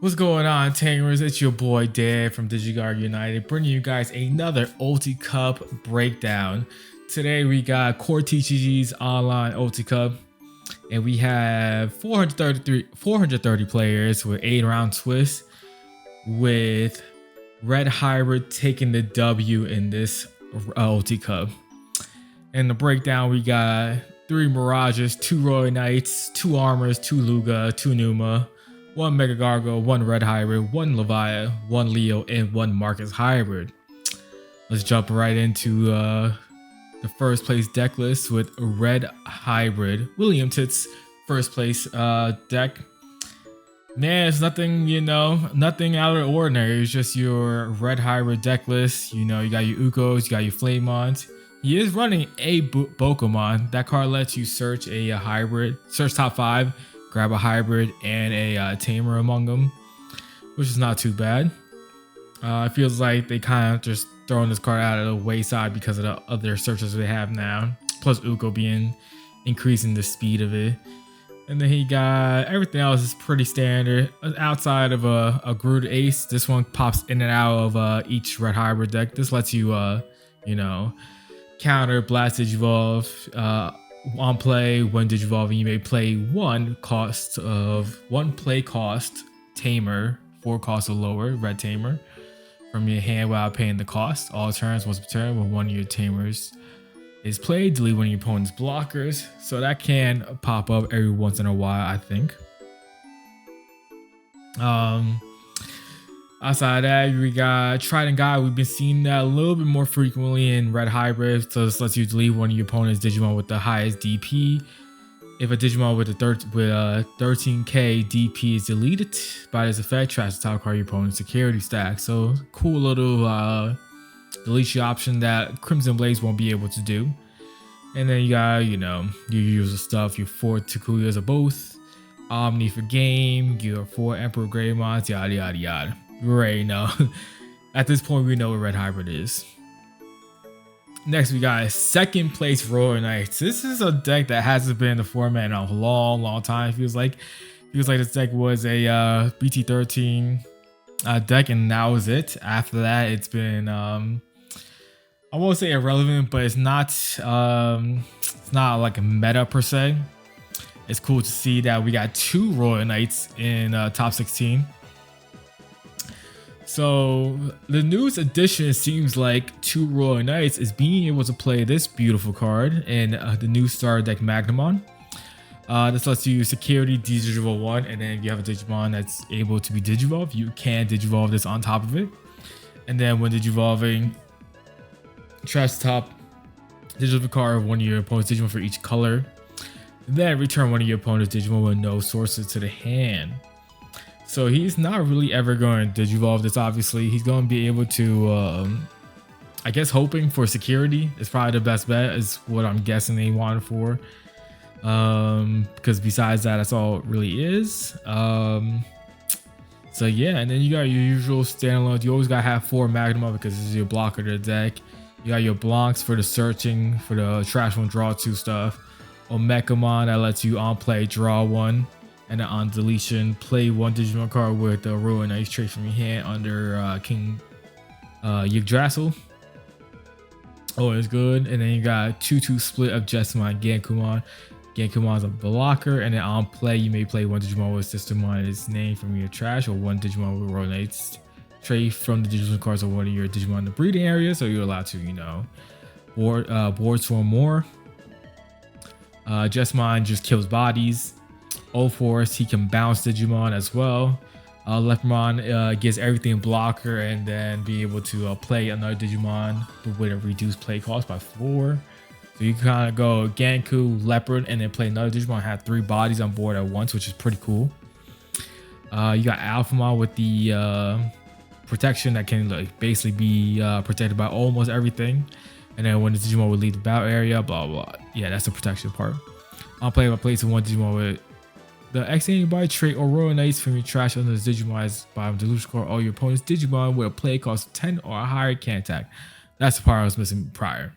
What's going on, Tamers? It's your boy Dan from DigiGuard United, bringing you guys another Ulti Cup breakdown. Today we got CoreTCG's online Ulti Cup, and we have 430 players with 8-round twists, with Red Hybrid taking the W in this Ulti Cup. In the breakdown, we got 3 Mirages, 2 Royal Knights, 2 Armors, 2 Luga, 2 Numa, 1 Mega Gargo, 1 Red Hybrid, 1 Leviamon, 1 Leo, and 1 Marcus Hybrid. Let's jump right into the first place deck list with Red Hybrid. William Tits first place deck. Man, it's nothing, nothing out of the ordinary. It's just your Red Hybrid deck list. You got your Ukos, you got your Flamons. He is running a Gaogamon. That card lets you search a hybrid, search top 5, grab a hybrid and a tamer among them, which is not too bad. It feels like they kind of just throwing this card out of the wayside because of the other searches they have now. Plus Uko being increasing the speed of it. And then he got everything else is pretty standard. Outside of a Groot Ace, this one pops in and out of each Red Hybrid deck. This lets you, counter Blast Digivolve. On play, when Digivolving, you may play one play cost tamer, 4 cost or lower, red tamer, from your hand without paying the cost. All turns, once per turn, when one of your tamers is played, delete one of your opponent's blockers. So that can pop up every once in a while, I think. Outside of that, we got Trident Guide. We've been seeing that a little bit more frequently in Red Hybrid. So this lets you delete one of your opponent's Digimon with the highest DP. If a Digimon with a 13k DP is deleted by this effect, tries to top card your opponent's security stack. So cool little deletion option that Crimson Blaze won't be able to do. And then you got, your usual stuff, your 4 Takuyas of both, Omni for game, your 4 Emperor Greymons, yada yada yada. We already know. At this point, we know what Red Hybrid is. Next, we got second place Royal Knights. This is a deck that hasn't been in the format in a long time. Feels like this deck was a BT13 deck, and that was it. After that, it's been I won't say irrelevant, but it's not like a meta per se. It's cool to see that we got 2 Royal Knights in top 16. So the newest addition seems like 2 Royal Knights is being able to play this beautiful card in the new starter deck Numemon. This lets you security Digivolve 1, and then if you have a Digimon that's able to be Digivolved, you can Digivolve this on top of it. And then when Digivolving, trash top Digivolve card of one of your opponent's Digimon for each color. Then return one of your opponent's Digimon with no sources to the hand. So he's not really ever going to Digivolve this, obviously. He's going to be able to, I guess, hoping for security is probably the best bet, is what I'm guessing they wanted for. Because besides that, that's all it really is. So yeah, and then you got your usual standalone. You always got to have 4 Magnum because this is your blocker to the deck. You got your blocks for the searching, for the trash 1, draw 2 stuff. Omekamon that lets you on play, draw 1. And then on deletion, play 1 Digimon card with the Royal Knights trait from your hand under King Yggdrasil. Always good. And then you got 2/2 split of Jessamon Gankumon. Gankumon's a blocker. And then on play, you may play 1 Digimon with System on its name from your trash, or 1 Digimon with Royal Knights trait from the Digimon cards of one of your Digimon in the breeding area. So you're allowed to, board swarm more. Jessamon just kills bodies. Force, he can bounce Digimon as well. Leviamon gets everything blocker and then be able to play another Digimon with a reduced play cost by 4. So you can kind of go Ganku, Leopard, and then play another Digimon. Have 3 bodies on board at once, which is pretty cool. You got Alphamon with the protection that can basically be protected by almost everything. And then when the Digimon would leave the battle area, blah blah. Yeah, that's the protection part. I'll play by placing 1 Digimon with the X anybody trait or Royal Knights from your trash under the Digimon as bottom delusion card. All your opponent's Digimon with a play cost of 10 or higher can attack. That's the part I was missing prior.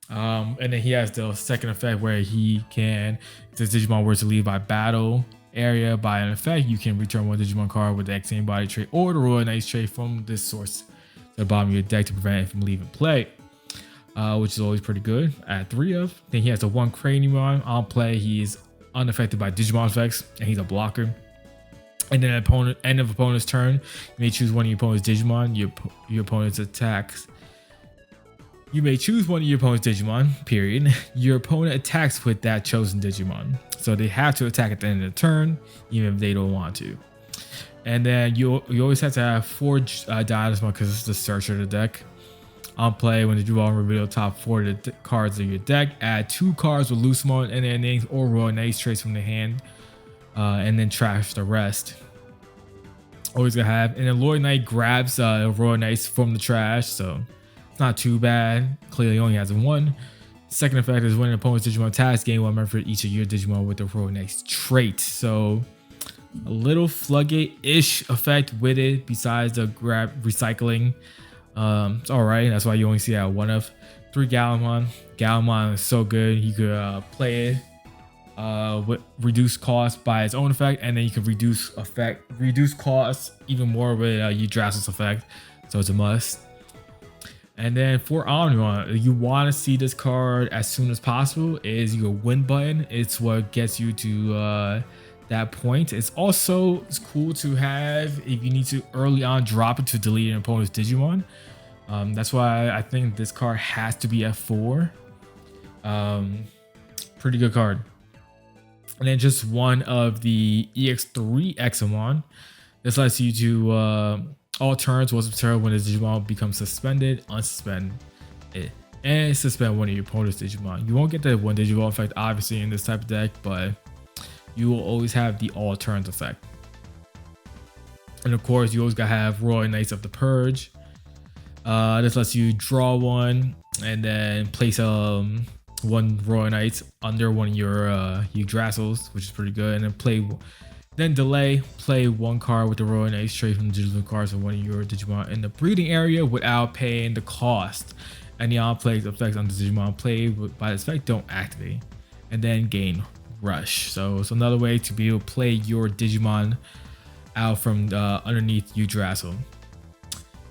And then he has the second effect where he can, if the Digimon were to leave by battle area by an effect, you can return one Digimon card with the exact same body trait or the Royal Knights trait from this source to the bottom of your deck to prevent it from leaving play, which is always pretty good. At 3 of. Then he has a 1 Craniumon on play. He's unaffected by Digimon effects, and he's a blocker. And then at end of opponent's turn, you may choose one of your opponent's Digimon. Your opponent's attacks. You may choose one of your opponent's Digimon, period. Your opponent attacks with that chosen Digimon. So they have to attack at the end of the turn, even if they don't want to. And then you always have to have 4 Dynasmon because it's the search of the deck. On play, when the Digimon reveal top 4 of the cards of your deck, add 2 cards with Leomon and their names or Royal Knights traits from the hand. And then trash the rest. Always gonna have. And then Royal Knight grabs Royal Knights from the trash, so it's not too bad. Clearly only has 1. Second effect is when an opponent's Digimon attacks, gain 1 member for each of your Digimon with the Royal Knights trait. So a little floodgate-ish effect with it, besides the grab recycling. It's alright. That's why you only see that 1 of 3 Gaogamon. Gaogamon is so good. You could play it with reduced cost by its own effect, and then you can reduce costs even more with Yggdrasil's effect, so it's a must. And then for Omnimon, you want to see this card as soon as possible. Is your win button. It's what gets you to that point. It's cool to have if you need to early on drop it to delete an opponent's Digimon. That's why I think this card has to be at 4. Pretty good card. And then just 1 of the EX3 Examon. This lets you to all turns once per turn when the Digimon becomes suspended, unsuspend it, and suspend one of your opponent's Digimon. You won't get the 1 Digimon effect obviously in this type of deck, but you will always have the all turns effect. And of course, you always gotta have Royal Knights of the Purge. This lets you draw 1 and then place 1 Royal Knights under one of your Yggdrasils, which is pretty good, and then play 1 card with the Royal Knights trait from the Digimon cards of one of your Digimon in the breeding area without paying the cost. Any on-play effects on the Digimon played by this effect don't activate, and then gain Rush. So it's another way to be able to play your Digimon out from underneath Yggdrasil.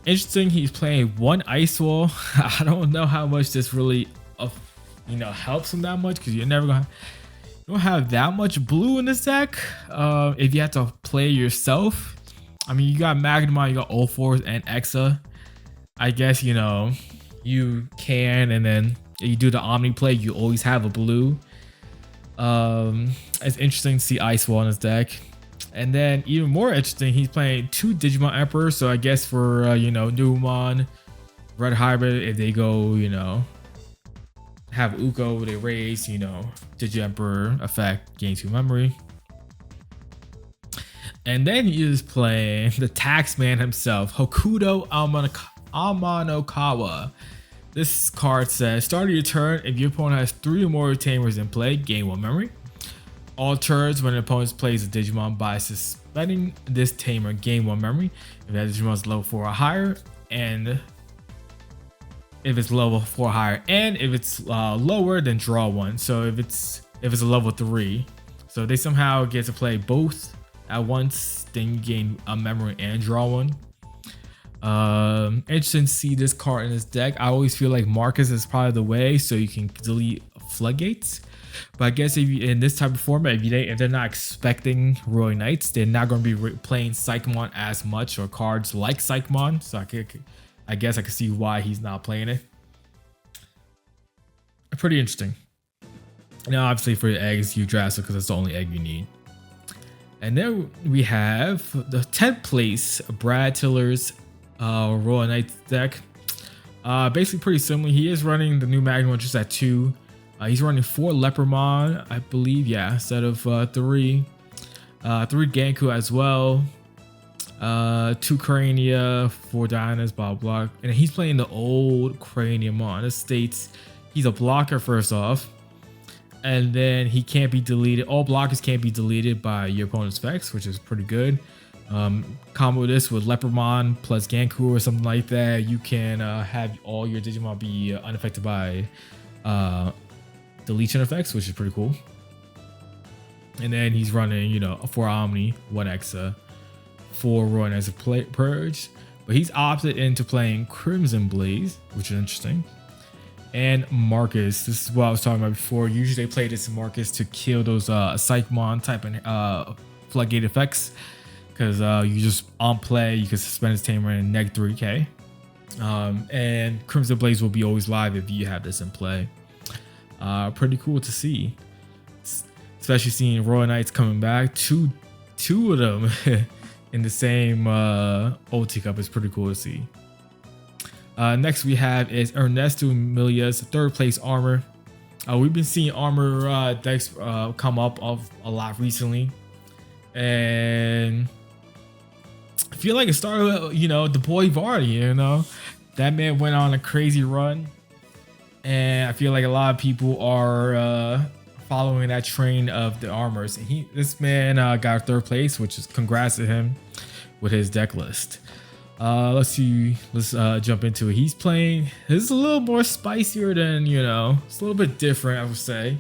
Interesting, he's playing 1 Ice Wall. I don't know how much this really helps him that much, because you don't have that much blue in this deck. If you have to play yourself, I mean, you got Magnemon, you got O4s and Exa. I guess you can, and then if you do the Omni play, you always have a blue. It's interesting to see Ice Wall in his deck. And then even more interesting, he's playing 2 Digimon Emperors. So I guess for Numemon, Red Hybrid, if they go have Uko, they raise, Digi Emperor effect, gain 2 memory. And then he is playing the Taxman himself, Hokuto Amanokawa. This card says, start of your turn, if your opponent has 3 or more Tamers in play, gain 1 memory. All turns when an opponent plays a Digimon by suspending this Tamer, gain 1 memory. If that Digimon is level 4 or higher, and if it's level 4 or higher, and if it's lower, then draw 1. So if it's a level 3, so if they somehow get to play both at once, then you gain a memory and draw 1. Interesting to see this card in this deck. I always feel like Marcus is probably the way, so you can delete Floodgates. But I guess if you, in this type of format, if they're not expecting Royal Knights, they're not going to be playing Psychomon as much, or cards like Psychomon. So I guess I can see why he's not playing it. Pretty interesting. Now, obviously for the eggs, Yggdrasil, because that's the only egg you need. And then we have the 10th place Brad Tiller's Royal Knights deck. Basically pretty similar. He is running the new Magnemon just at 2. He's running 4 Leopardmon, I believe, instead of 3. 3 Ganku as well. 2 Crania, 4 Dynas, blah blah. And he's playing the old Craniamon. This states he's a blocker first off, and then he can't be deleted. All blockers can't be deleted by your opponent's effects, which is pretty good. Combo this with Leopardmon plus Ganku or something like that. You can have all your Digimon be unaffected by deletion effects, which is pretty cool. And then he's running, you know, 4 Omni, 1 Exa, 4 Run as a Purge. But he's opted into playing Crimson Blaze, which is interesting. And Marcus, this is what I was talking about before. Usually they play this Marcus to kill those Psychmon type and Floodgate effects. Because you just on play, you can suspend his tamer and neg 3k. And Crimson Blaze will be always live if you have this in play. Pretty cool to see. Especially seeing Royal Knights coming back. Two of them in the same Ulti Cup is pretty cool to see. Next we have is Ernesto Milia's 3rd place armor. We've been seeing armor decks come up a lot recently. And I feel like it started with, you know, the boy Vardy, you know. That man went on a crazy run. And I feel like a lot of people are following that train of the armors. And this man got 3rd place, which is congrats to him with his deck list. Let's see. Let's jump into it. He's playing. This is a little more spicier than, you know, it's a little bit different, I would say.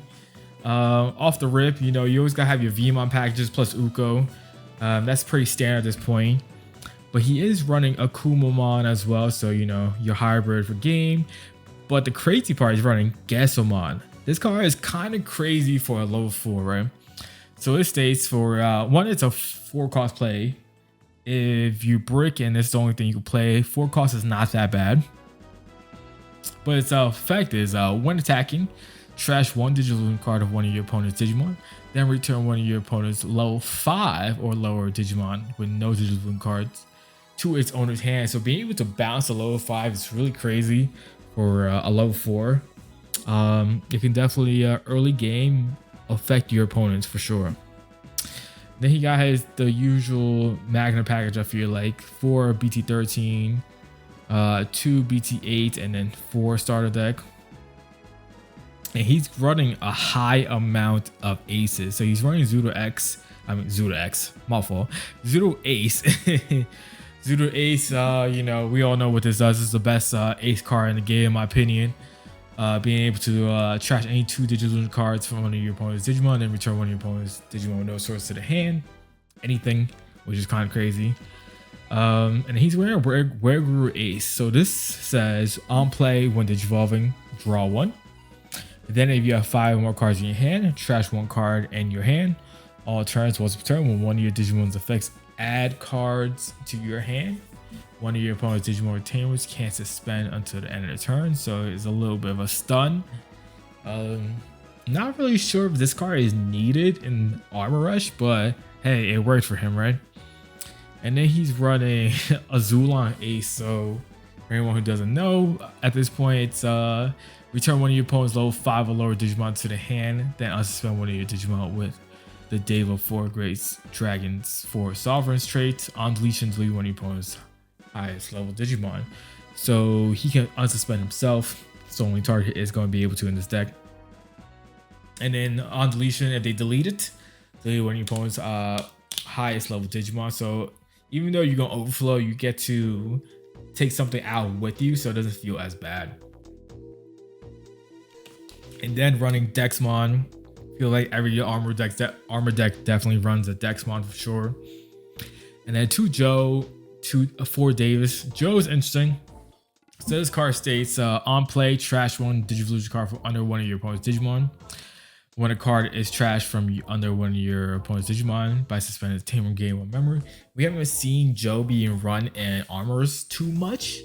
Off the rip, you know, you always gotta have your Leomon packages plus Uko. That's pretty standard at this point. But he is running a Numemon as well, so you know, your hybrid for game. But the crazy part is running gaogamon. This card is kind of crazy for a level 4, right? So it states for one, it's a 4-cost play. If you brick and it's the only thing you can play, 4 cost is not that bad. But its effect is when attacking, trash 1 digital card of one of your opponent's Digimon, then return one of your opponent's level 5 or lower Digimon with no digital cards to its owner's hand. So being able to bounce a level 5 is really crazy for a level 4. It can definitely early game affect your opponents for sure. Then he got the usual Magna package, I feel like 4 BT13, 2 BT8, and then 4 starter deck. And he's running a high amount of aces. So he's running Zudo X, my fault. Zudo Ace. Zudo Ace, you know, we all know what this does. This is the best ace card in the game, in my opinion. Being able to trash any 2 digital cards from one of your opponent's Digimon, then return one of your opponent's Digimon with no source to the hand. Anything, which is kind of crazy. And he's wearing a Wereguru Ace. So this says, on play when digivolving, draw 1. Then if you have 5 or more cards in your hand, trash 1 card in your hand. All turns, once per turn, when one of your Digimon's effects add cards to your hand, one of your opponent's Digimon retainers can't suspend until the end of the turn. So it's a little bit of a stun. Not really sure if this card is needed in Armor Rush, but hey, it worked for him, right? And then he's running a Zulon Ace. So for anyone who doesn't know, at this point, it's return one of your opponent's level 5 or lower Digimon to the hand, then unsuspend one of your Digimon with the Deva 4 Great Dragons 4 Sovereign's trait. On deletion, delete one of your opponent's highest level Digimon. So he can unsuspend himself. So only target is going to be able to in this deck. And then on deletion, if they delete it, delete one of your opponent's highest level Digimon. So even though you're going to overflow, you get to take something out with you, so it doesn't feel as bad. And then running Dexmon, feel like every armor deck definitely runs a Dexmon for sure. And then 2 Joe, 4 Davis. Joe is interesting. So this card states, on play, trash 1 Digivolution card from under one of your opponent's Digimon. When a card is trashed from under one of your opponent's Digimon by suspending the tamer game on memory. We haven't seen Joe being run in armors too much.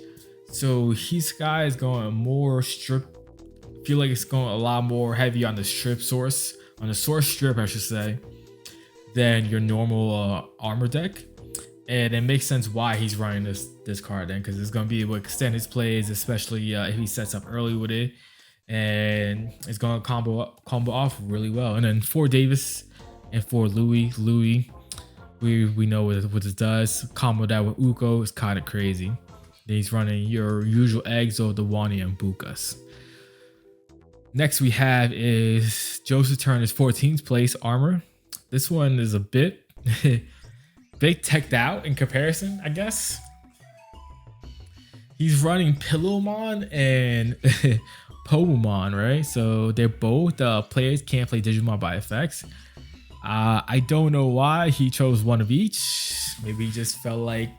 So his guy is going more strict. I feel like it's going a lot more heavy on the source strip, I should say, than your normal armor deck. And it makes sense why he's running this card then, because it's going to be able to extend his plays, especially if he sets up early with it. And it's going to combo off really well. And then 4 Davis and 4 Louis, we know what this does. Combo that with Uko is kind of crazy. Then he's running your usual Exo, Dewani, and Bukas. Next we have is Joseph Turner's 14th place armor. This one is a bit teched out in comparison, I guess. He's running Pillowmon and Pomomon, right? So they're both players can't play Digimon by effects. I don't know why he chose one of each. Maybe he just felt like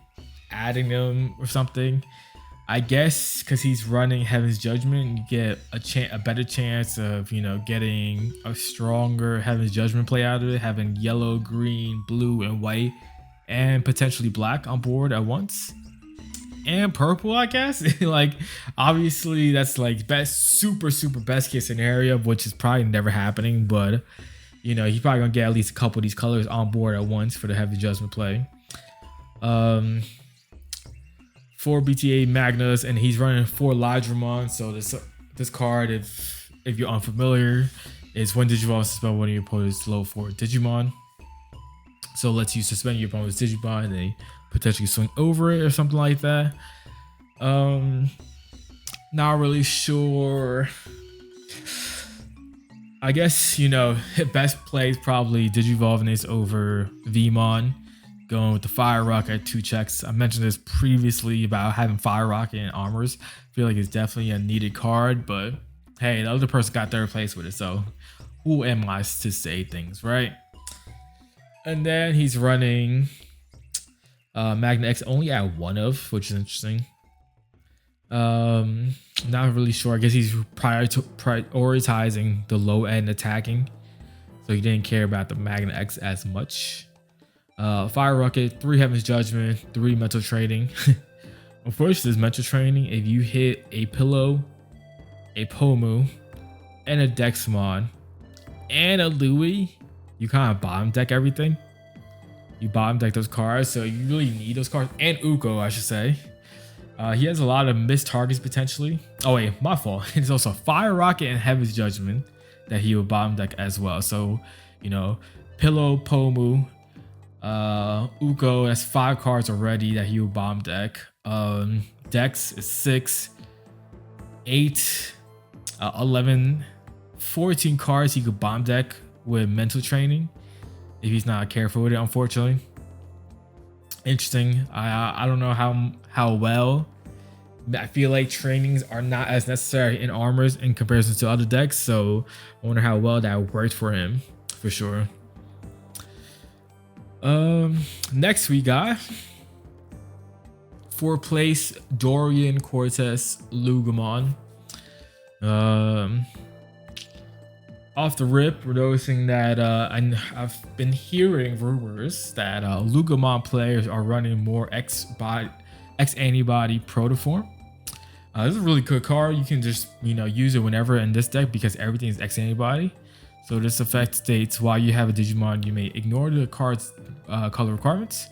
adding them or something. I guess because he's running Heaven's Judgment, you get a better chance of, you know, getting a stronger Heaven's Judgment play out of it, having yellow, green, blue, and white, and potentially black on board at once. And purple, I guess. Like, obviously, that's like super best case scenario, which is probably never happening, but you know, he's probably gonna get at least a couple of these colors on board at once for the Heavy Judgment play. 4 BTA Magnus, and he's running 4 Leviamon. So this card, if you're unfamiliar, is when Digivolve suspend one of your opponent's low 4 Digimon. So lets you suspend your opponent's Digimon and they potentially swing over it or something like that. Not really sure. I guess, you know, best play is probably Digivolving this over Leomon, going with the Fire Rocket at 2 checks. I mentioned this previously about having Fire Rocket in armors. I feel like it's definitely a needed card, but hey, the other person got 3rd place with it, so who am I to say things, right? And then he's running Magna X only at 1 of, which is interesting. Not really sure. I guess he's prioritizing the low end attacking, so he didn't care about the Magna X as much. Fire Rocket, 3 Heaven's Judgment, 3 Mental Training. Unfortunately, this Mental Training, if you hit a Pillow, a Pomu, and a Dexmon, and a Louis, you kind of bottom deck everything. You bottom deck those cards, so you really need those cards. And Uko, I should say. He has a lot of missed targets potentially. Oh wait, my fault. It's also Fire Rocket and Heaven's Judgment that he will bottom deck as well. So, you know, Pillow, Pomu, Uko, that's 5 cards already that he will bomb deck. Dex is 6, 8, 11, 14 cards he could bomb deck with Mental Training if he's not careful with it, unfortunately. Interesting. I don't know how well. I feel like trainings are not as necessary in armors in comparison to other decks, so I wonder how well that worked for him for sure. Next we got 4th place Dorian Cortez Lugon. Off the rip, we're noticing that I've been hearing rumors that Lugon players are running more X antibody protoform. This is a really good card. You can just, you know, use it whenever in this deck because everything is X antibody. So this effect states while you have a Digimon, you may ignore the card's color requirements.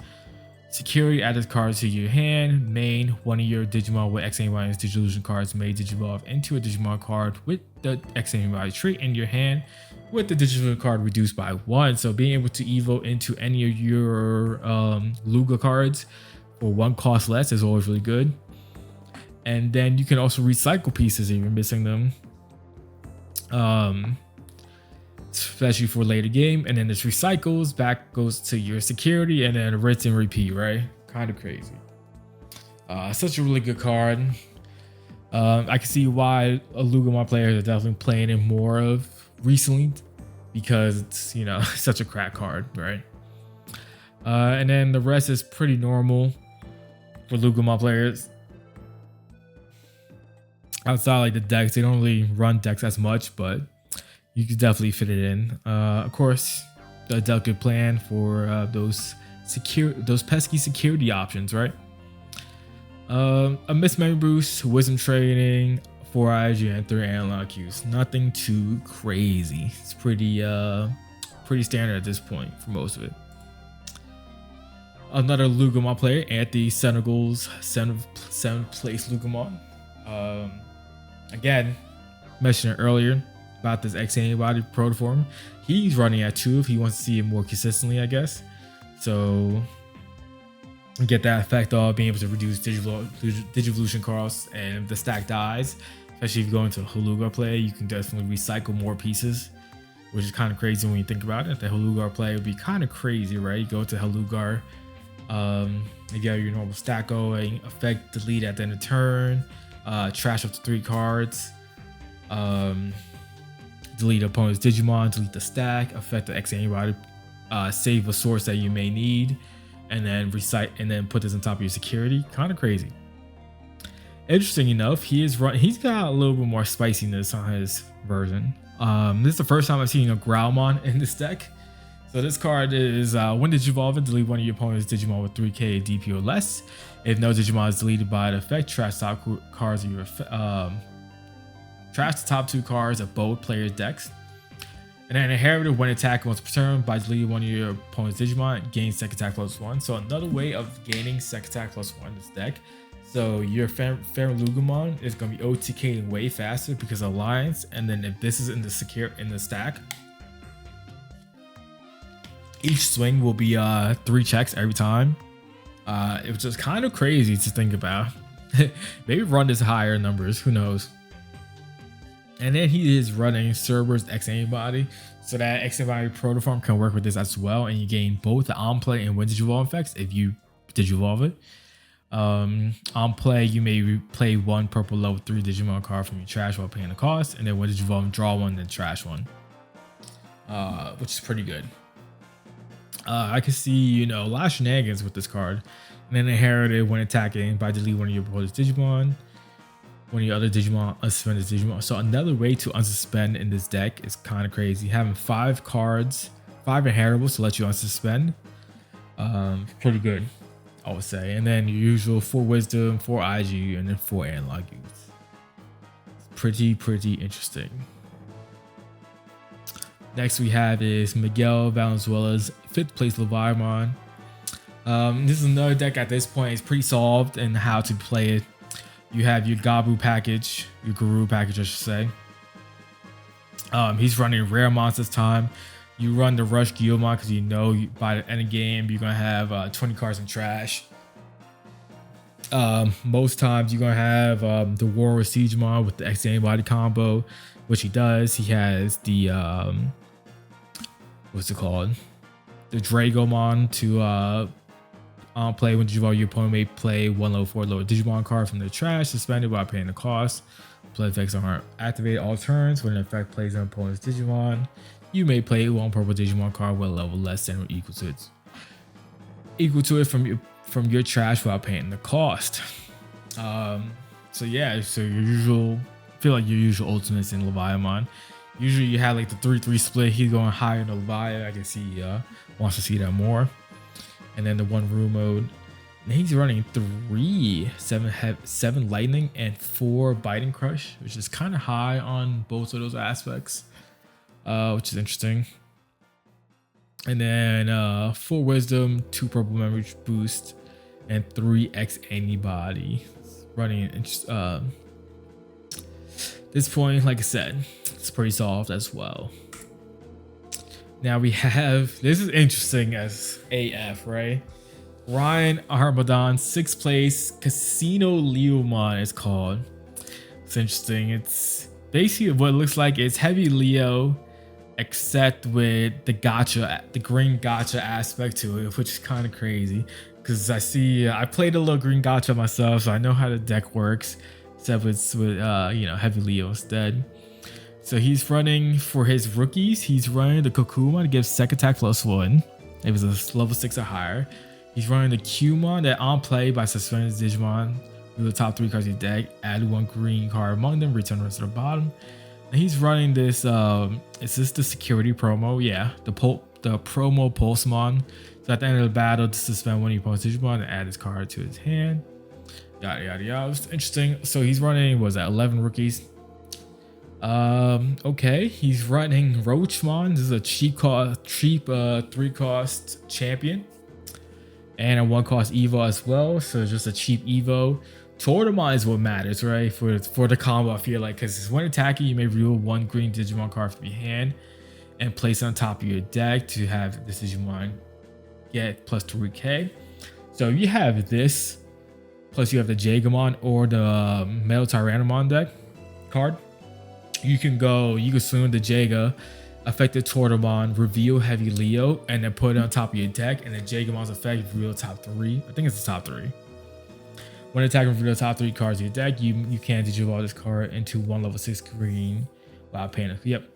Security, add this card to your hand. Main, one of your Digimon with X antibody Digivolution cards may Digivolve into a Digimon card with the X antibody trait in your hand with the Digivolution card reduced by 1. So being able to evo into any of your Luga cards for 1 cost less is always really good. And then you can also recycle pieces if you're missing them. Especially for later game, and then this recycles back goes to your security and then rinse and repeat, right? Kind of crazy. Such a really good card. I can see why a Lugon players are definitely playing it more of recently because it's, you know, such a crack card, right? And then the rest is pretty normal for Lugon players. Outside like the decks, they don't really run decks as much, but you could definitely fit it in. Of course, the delicate plan for those pesky security options, right? A missed memory boost, wisdom training, 4 IG and 3 analog cues. Nothing too crazy. It's pretty standard at this point for most of it. Another Lugon player, Anthony Senegal's 7th place Lugon. Again, mentioned it earlier about this X antibody protoform. He's running at 2 if he wants to see it more consistently, I guess. So get that effect of being able to reduce Digivolution costs, and if the stack dies, especially if you go into a Hulugar play, you can definitely recycle more pieces, which is kind of crazy when you think about it. The Hulugar play would be kind of crazy, right? You go to Hulugar, you get your normal stack going, effect delete at the end of turn, trash up to 3 cards, delete opponent's Digimon, delete the stack, affect the X antibody save a source that you may need, and then recite and then put this on top of your security. Kind of crazy. Interesting enough, he's got a little bit more spiciness on his version. This is the first time I've seen a Gaomon in this deck. So this card is when Digivolve it, delete one of your opponent's Digimon with 3k DP or less. If no Digimon is deleted by the effect, trash top cards of your trash the top 2 cards of both players' decks. And then inherited when attacking once per turn by deleting one of your opponent's Digimon, gain second attack +1. So another way of gaining second attack +1 in this deck. So your Lugon is going to be OTKing way faster because of Alliance. And then if this is in the stack, each swing will be 3 checks every time. It was just kind of crazy to think about. Maybe run this higher numbers, who knows. And then he is running Cerberus X Antibody, so that X Antibody Protoform can work with this as well, and you gain both the on play and when Digivolve effects if you Digivolve it. On play, you may play 1 purple level 3 Digimon card from your trash while paying the cost, and then when Digivolve, draw 1, then trash 1, which is pretty good. I can see, a lot of shenanigans with this card. And then inherited when attacking by deleting one of your opponent's Digimon. One of your other Digimon, unsuspend this Digimon. So another way to unsuspend in this deck is kind of crazy. Having 5 cards, 5 inheritables to let you unsuspend. Pretty good, I would say. And then your usual 4 Wisdom, 4 IG, and then 4 Analog Youth. Pretty interesting. Next we have is Miguel Valenzuela's 5th place Leviamon. This is another deck at this point. It's pretty solved in how to play it. You have your Gabu package, your Guru package, I should say. He's running rare monsters this time. You run the Rush gaogamon because by the end of the game you're gonna have 20 cards in trash. Most times you're gonna have the War with Siegemon with the X Antibody combo, which he does. He has the what's it called? The Dragomon to on play when Digivolve, your opponent may play 1 level 4 lower Digimon card from their trash, suspended while paying the cost. Play effects aren't activated all turns. When an effect plays on opponent's Digimon, you may play 1 purple Digimon card with a level less than or equal to it from your trash without paying the cost. So yeah, so your usual ultimates in Leviamon. Usually you have like the 3-3 split. He's going higher in the Leviathan. I can see he wants to see that more. And then the 1 room mode. And he's running 3 7 lightning and 4 biting crush, which is kind of high on both of those aspects, which is interesting. And then 4 wisdom, 2 purple memory boost, and 3 X antibody. Running this point, like I said, it's pretty solved as well. Now we have, this is interesting as AF, right? Ryan Armadon, 6th place, Casino Leomon is called. It's interesting. It's basically what it looks like. It's heavy Leo, except with the gacha, the green gacha aspect to it, which is kind of crazy. Because I played a little green gacha myself, so I know how the deck works. Except with heavy Leo instead. So he's running for his rookies. He's running the Kokumon to give second attack +1. It was a level 6 or higher. He's running the Qmon that on play by suspending his Digimon. Do the top 3 cards of your deck. Add 1 green card among them. Return the rest to the bottom. And he's running this. Is this the security promo? Yeah, the promo Pulsemon. So at the end of the battle, to suspend one of your opponent's Digimon and add his card to his hand. Yada yada yada. It's interesting. So he's running, was that 11 rookies? Okay, he's running Roachmon. This is a cheap 3 cost champion and a 1 cost Evo as well. So just a cheap Evo. Tortamon is what matters, right? For the combo, I feel like, because when attacking, you may reveal 1 green Digimon card from your hand and place it on top of your deck to have this Digimon get plus 3k. So you have this, plus you have the Jagamon or the Metal Tyrannomon deck card. You can swing the Jaga, affect the Tortamon, reveal heavy Leo, and then put it on top of your deck. And then Jagamon's effect, reveal top 3. I think it's the top 3. When attacking, reveal the top 3 cards of your deck. You can Digivolve this card into 1 level 6 green without paying it. Yep.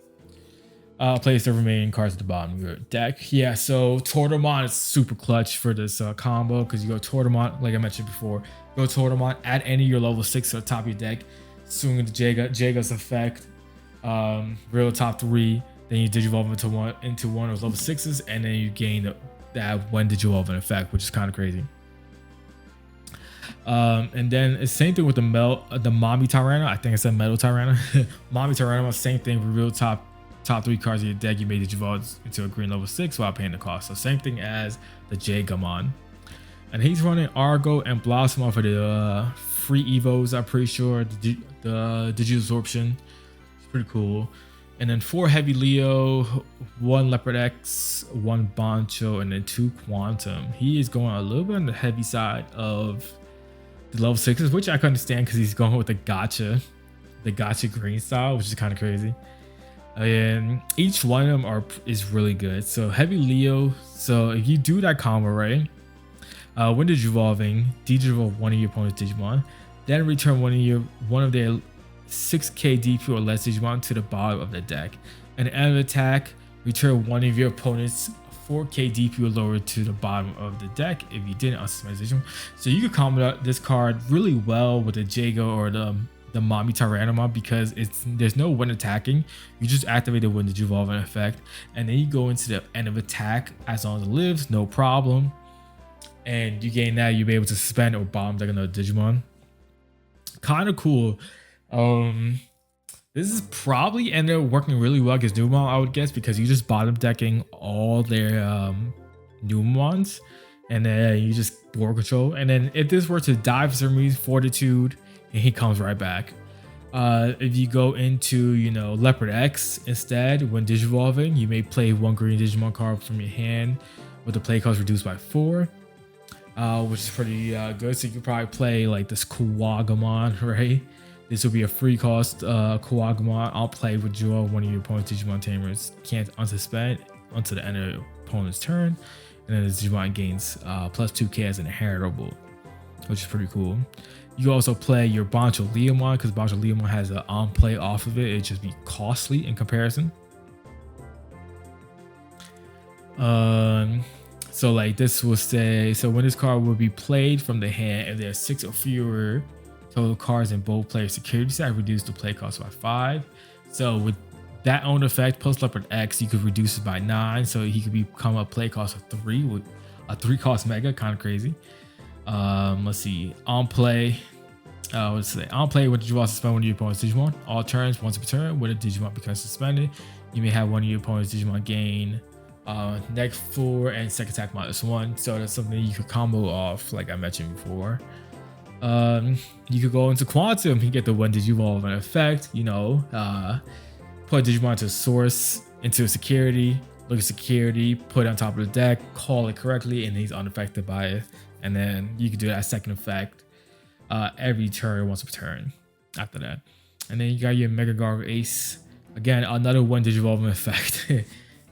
Place the remaining cards at the bottom of your deck. Yeah, so Tortomon is super clutch for this combo because you go Tortomon, like I mentioned before, go Tortomon, add any of your level 6 to the top of your deck, swing into Jaga's effect, real top 3, then you Digivolve into one of those level 6s, and then you gain that one Digivolve effect, which is kind of crazy. And then it's same thing with the Mommy Tyranno. I think I said Metal Tyranno. Mommy Tyranno, same thing. Reveal top 3 cards of your deck. You may Digivolve into a green level 6 without paying the cost. So same thing as the gaogamon. And he's running Argo and Blossom off of the free Evos, I'm pretty sure. The Digiabsorption. It's pretty cool. And then 4 Heavy Leo, 1 Leopard X, 1 Boncho, and then 2 Quantum. He is going a little bit on the heavy side of the level 6s, which I can understand because he's going with the gacha green style, which is kind of crazy. And each one of them is really good. So Heavy Leo, so if you do that combo right, when Digivolving, Digivolve one of your opponent's Digimon, then return one of their 6k DP or less Digimon to the bottom of the deck. And at the end of attack, return one of your opponent's 4k DP or lower to the bottom of the deck if you didn't unsuspend Digimon. So you can combo this card really well with the Jago or the Mommy Tyrannomon because there's no when attacking. You just activate the when Digivolve effect, and then you go into the end of attack as long as it lives, no problem. And you gain that, you'll be able to suspend or bomb like another Digimon. Kind of cool. This is probably ended up working really well against Numemon, I would guess, because you just bottom decking all their Numemons, and then you just board control. And then if this were to die for some reason, Fortitude, and he comes right back. If you go into, Leopard X instead, when Digivolving, you may play 1 green Digimon card from your hand with the play cost reduced by 4, which is pretty good. So you could probably play like this gaogamon, right? This will be a free cost gaogamon. I'll play with Jewel, one of your opponent's Digimon tamers. Can't unsuspend until the end of the opponent's turn. And then the Digimon gains plus 2k as an inheritable, which is pretty cool. You also play your Boncho Leomon because Boncho Leomon has an on play off of it. It'd just be costly in comparison. So like this will say, so when this card will be played from the hand, if there's 6 or fewer total cards in both players' security set, reduce the play cost by 5. So with that own effect plus Leopard X, you could reduce it by 9. So he could become a play cost of 3 with a 3 cost mega, kind of crazy. Let's see. On play. On play when Digimon suspend one of your opponent's Digimon. All turns, once per turn, when a Digimon becomes suspended, you may have one of your opponent's Digimon gain next 4 and second attack -1. So that's something you could combo off, like I mentioned before. You could go into Quantum, you get the one Digivolve an effect, put Digimon to source into a security, look at security, put it on top of the deck, call it correctly, and he's unaffected by it. And then you can do that second effect every turn, once per turn after that. And then you got your Mega Gargo Ace. Again, another one Digivolve effect.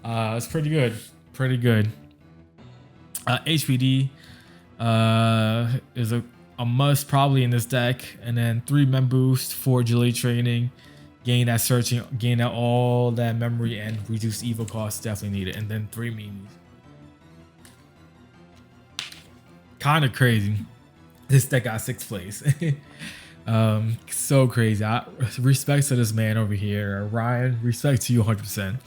It's pretty good. Pretty good. HPD is a must probably in this deck. And then 3 Mem Boost, 4 Agility Training. Gain that searching, gain out all that memory, and reduce Evo costs, definitely needed. And then 3 Mimis. Kind of crazy. This deck got 6th place. So crazy. Respect to this man over here, Ryan. Respect to you 100%.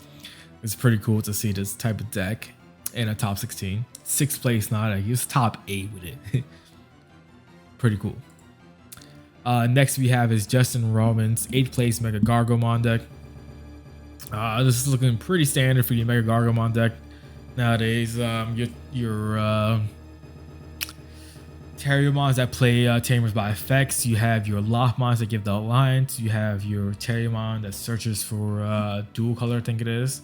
It's pretty cool to see this type of deck in a top 16. 6th place, not he was top 8 with it. Pretty cool. Next we have is Justin Roman's 8th place Mega Gargomon deck. This is looking pretty standard for your Mega Gargomon deck nowadays. Your Terriermons that play Tamers by effects. You have your Loftmons that give the Alliance. You have your Terriermon that searches for dual color, I think it is.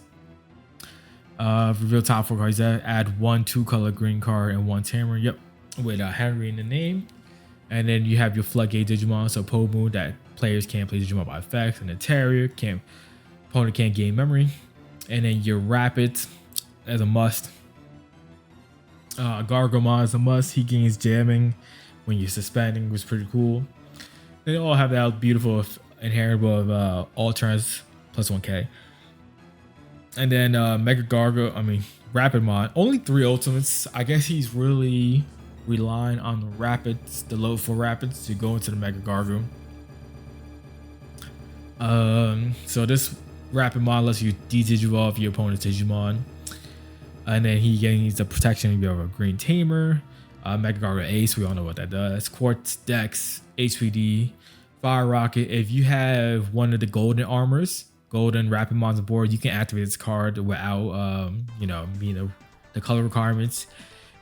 Reveal top 4 cards that add 1 2-color green card and 1 Tamer. Yep, with Henry in the name. And then you have your Floodgate Digimon, so Pomu, that players can't play Digimon by effects, and the Terrier opponent can't gain memory. And then your Rapid as a must. Gargomon is a must. He gains jamming when you're suspending, which is pretty cool. They all have that beautiful inheritable of all turns plus 1k. And then Mega Gargo, Rapidmon. Only 3 ultimates. I guess he's really relying on the rapids, the low for rapids to go into the Mega Gargo. So this Rapidmon lets you de-digivolve your opponent's Digimon. And then he gains the protection of your green tamer. Mega Gargo Ace, we all know what that does. Quartz Dex, HPD, Fire Rocket. If you have one of the golden armors, golden Rapidmons on board, you can activate this card without meeting the color requirements.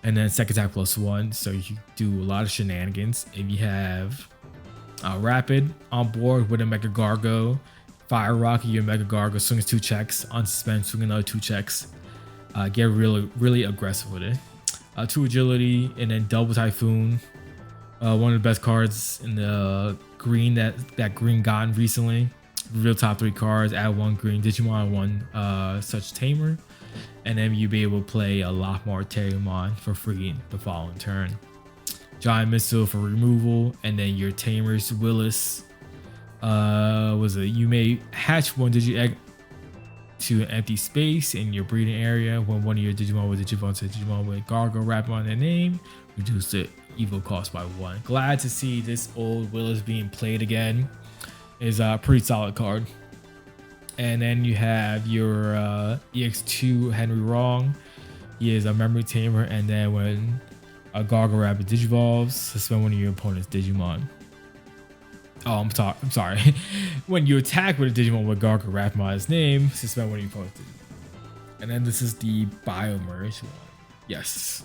And then second attack +1, so you do a lot of shenanigans. If you have Rapid on board with a Mega Gargo, Fire Rocket, your Mega Gargo swings 2 checks, unsuspend, swing another 2 checks. Get really aggressive with it. 2 agility, and then double Typhoon. One of the best cards in the green that green gotten recently. Real top 3 cards. Add 1 green Digimon, 1 such tamer, and then you'll be able to play a lot more Leomon for free the following turn. Giant Missile for removal, and then your tamers Willis. You may hatch 1 Digi-Egg to an empty space in your breeding area. When one of your Digimon with Digimon with Gargo Rapidmon in their name, reduce the evo cost by 1. Glad to see this old Willis being played again. Is a pretty solid card. And then you have your EX2 Henry Wrong. He is a memory tamer, and then when a Gargo Rapid digivolves, suspend one of your opponent's Digimon. Oh, I'm sorry. When you attack with a Digimon with Gargo Rapidmon's name, suspend one of your opponent's Digimon. And then this is the Biomerge one. Yes.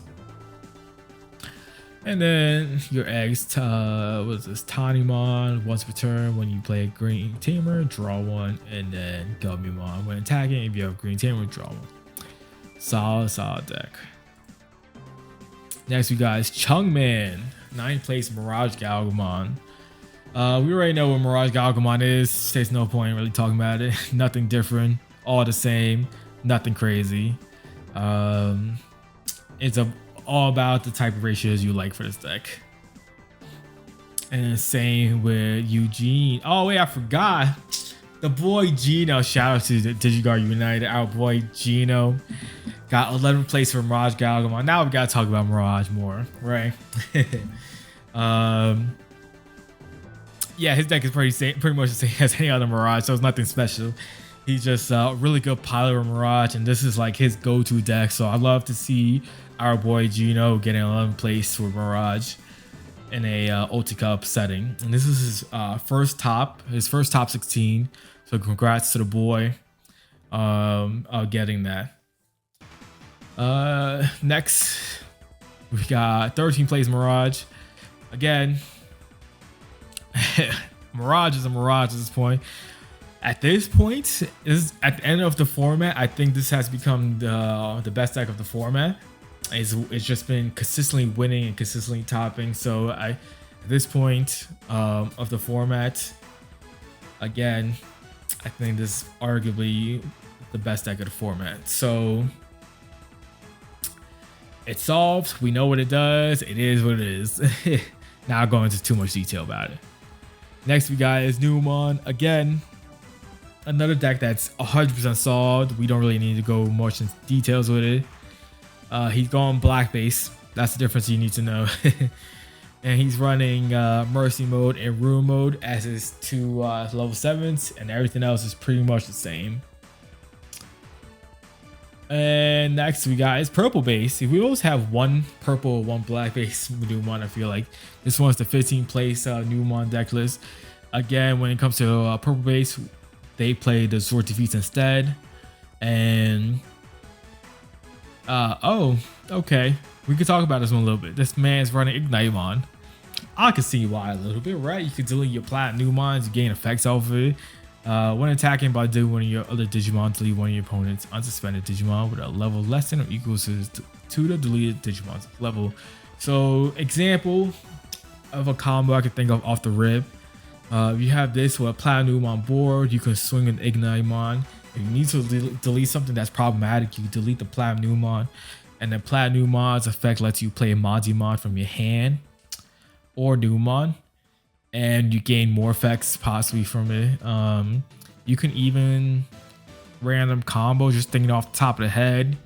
And then your eggs, what's this? Tanimon, once per turn. When you play a green tamer, draw 1. And then gaogamon. When attacking, if you have a green tamer, draw 1. Solid deck. Next, we got Chungman, 9th place Mirage gaogamon. We already know what Mirage gaogamon is. There's no point really talking about it. Nothing different, all the same, nothing crazy. It's all about the type of ratios you like for this deck. And same with Eugene. Oh wait, I forgot. The boy Gino. Shout out to the DigiGuard United. Our boy Gino got 11th place for Mirage gaogamon. Now we gotta talk about Mirage more, right? Yeah, his deck is pretty much the same as any other Mirage, so it's nothing special. He's just a really good pilot with Mirage, and this is like his go-to deck. So I love to see our boy Gino getting 11th place with Mirage in a Ulti Cup setting. And this is his first top 16. So congrats to the boy getting that. Next, we got 13th place Mirage. Again, Mirage is a Mirage at this point. At this point, at the end of the format, I think this has become the best deck of the format. It's just been consistently winning and consistently topping. So at this point of the format, again, I think this is arguably the best deck of the format. So it's solved. We know what it does. It is what it is. Now I'll go into too much detail about it. Next we got is Numemon. Again, another deck that's 100% solved. We don't really need to go much into details with it. He's going black base. That's the difference you need to know. And he's running Mercy mode and Ruin mode as his 2 level 7s, and everything else is pretty much the same. And next we got is purple base. We always have 1 purple, 1 black base Numemon. I feel like this one's the 15th place Numemon deck list. Again, when it comes to purple base, they play the Sword Defeats instead. And oh, okay, we could talk about this one a little bit. This man's running Igniteamon. I can see why a little bit, right? You can delete your Numemons, you gain effects off of it. When attacking by doing one of your other Digimon, delete one of your opponent's unsuspended Digimon with a level less than or equal to the deleted Digimon's level. So, example of a combo I can think of off the rip. You have this with a Platinum on board. You can swing an Igniteamon. If you need to delete something that's problematic, you delete the Platinumon, and the Platinumon's effect lets you play Magimon from your hand or Numemon, and you gain more effects possibly from it. You can even random combo, just thinking off the top of the head.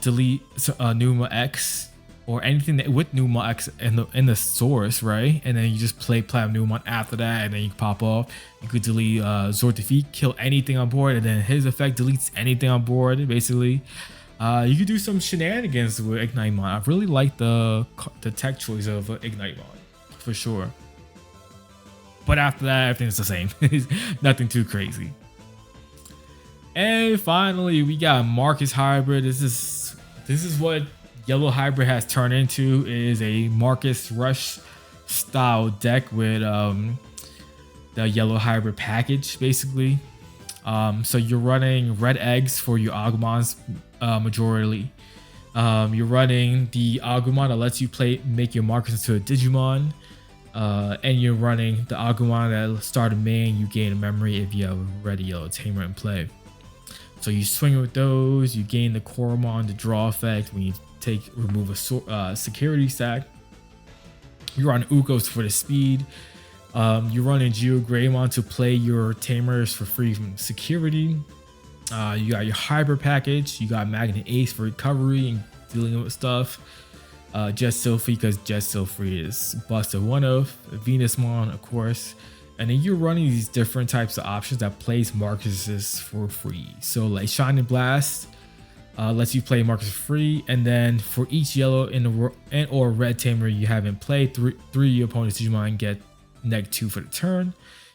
Delete Numa X or anything that with Numa X in the source, right? And then you just play Platinum Numemon after that, and then you pop off. You could delete Zord Defeat, kill anything on board, and then his effect deletes anything on board, basically. You could do some shenanigans with Ignitemon. I really like the tech choice of Ignitemon, for sure. But after that, everything's the same. Nothing too crazy. And finally, we got Marcus Hybrid. This is what Yellow Hybrid has turned into. It is a Marcus Rush style deck with the Yellow Hybrid package, basically. So you're running red eggs for your Agumons majorly. You're running the Agumon that lets you make your Marcus into a Digimon. And you're running the Agumon that start a main. You gain a memory if you have a red yellow tamer in play. So you swing with those. You gain the Coromon, the draw effect when you remove a security stack. You're on Ukos for the speed. You're running Geogreymon to play your tamers for free from security. You got your hybrid package. You got Magnet Ace for recovery and dealing with stuff. Jet Sylphie, because Jet Sylphie is busted one of. Venusmon, of course. And then you're running these different types of options that plays Marcuses for free. So like Shining Blast lets you play Marcus for free. And then for each yellow and or red tamer you have in play, three of your opponent's Digimon get -2 for the turn.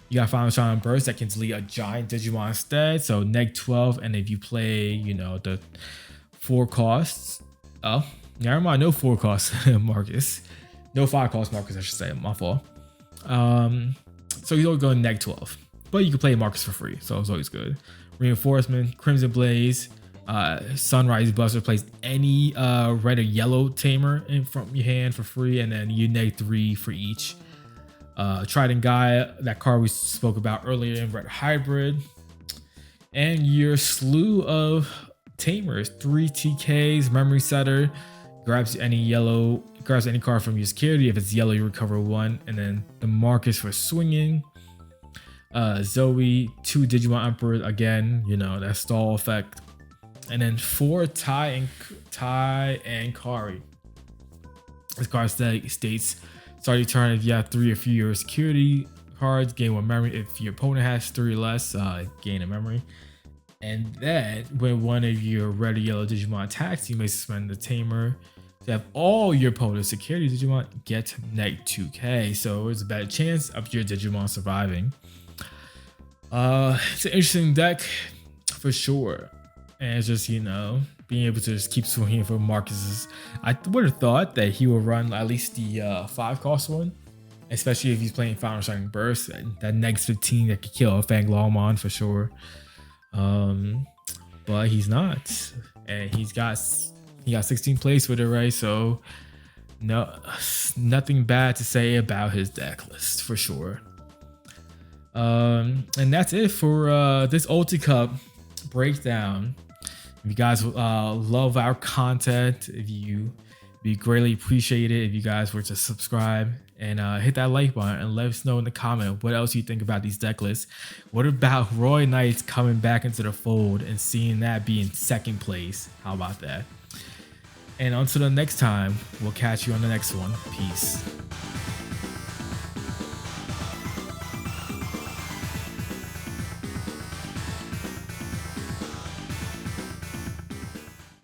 You got Final Shining Burst that can delete a giant Digimon instead. So -12. And if you play, you know, the 4 costs. Oh, never mind. No 4 costs Marcus. No 5 costs Marcus, I should say. My fault. So he's always going -12. But you can play Marcus for free. So it's always good. Reinforcement, Crimson Blaze, Sunrise Buster plays any red or yellow tamer in from your hand for free. And then you -3 for each. Trident Guy, that card we spoke about earlier in Red Hybrid. And your slew of tamers, 3 TKs, Memory Setter, grabs any card from your security. If it's yellow, you recover 1. And then the Marcus for swinging. Zoe, 2 Digimon Emperors, again, you know, that stall effect. And then 4 Tai and Kari. This card states, start your turn if you have 3 or fewer security cards, gain 1 memory. If your opponent has 3 or less, gain a memory. And then when one of your red or yellow Digimon attacks, you may suspend the tamer to have all your opponent's security Digimon get -2k. So it's a better chance of your Digimon surviving. It's an interesting deck for sure. And it's just, you know, being able to just keep swinging for Marcus's. I would have thought that he would run at least the 5 cost one, especially if he's playing Final Shining Burst. That -15 that could kill a Leomon for sure. But he's not, and he got 16 plays with it, right? So nothing bad to say about his deck list for sure. And that's it for this Ulti Cup breakdown. If you guys love our content, we greatly appreciate it if you guys were to subscribe and hit that like button and let us know in the comment what else you think about these deck lists. What about Roy Knights coming back into the fold and seeing that be in 2nd place? How about that? And until the next time, we'll catch you on the next one. Peace.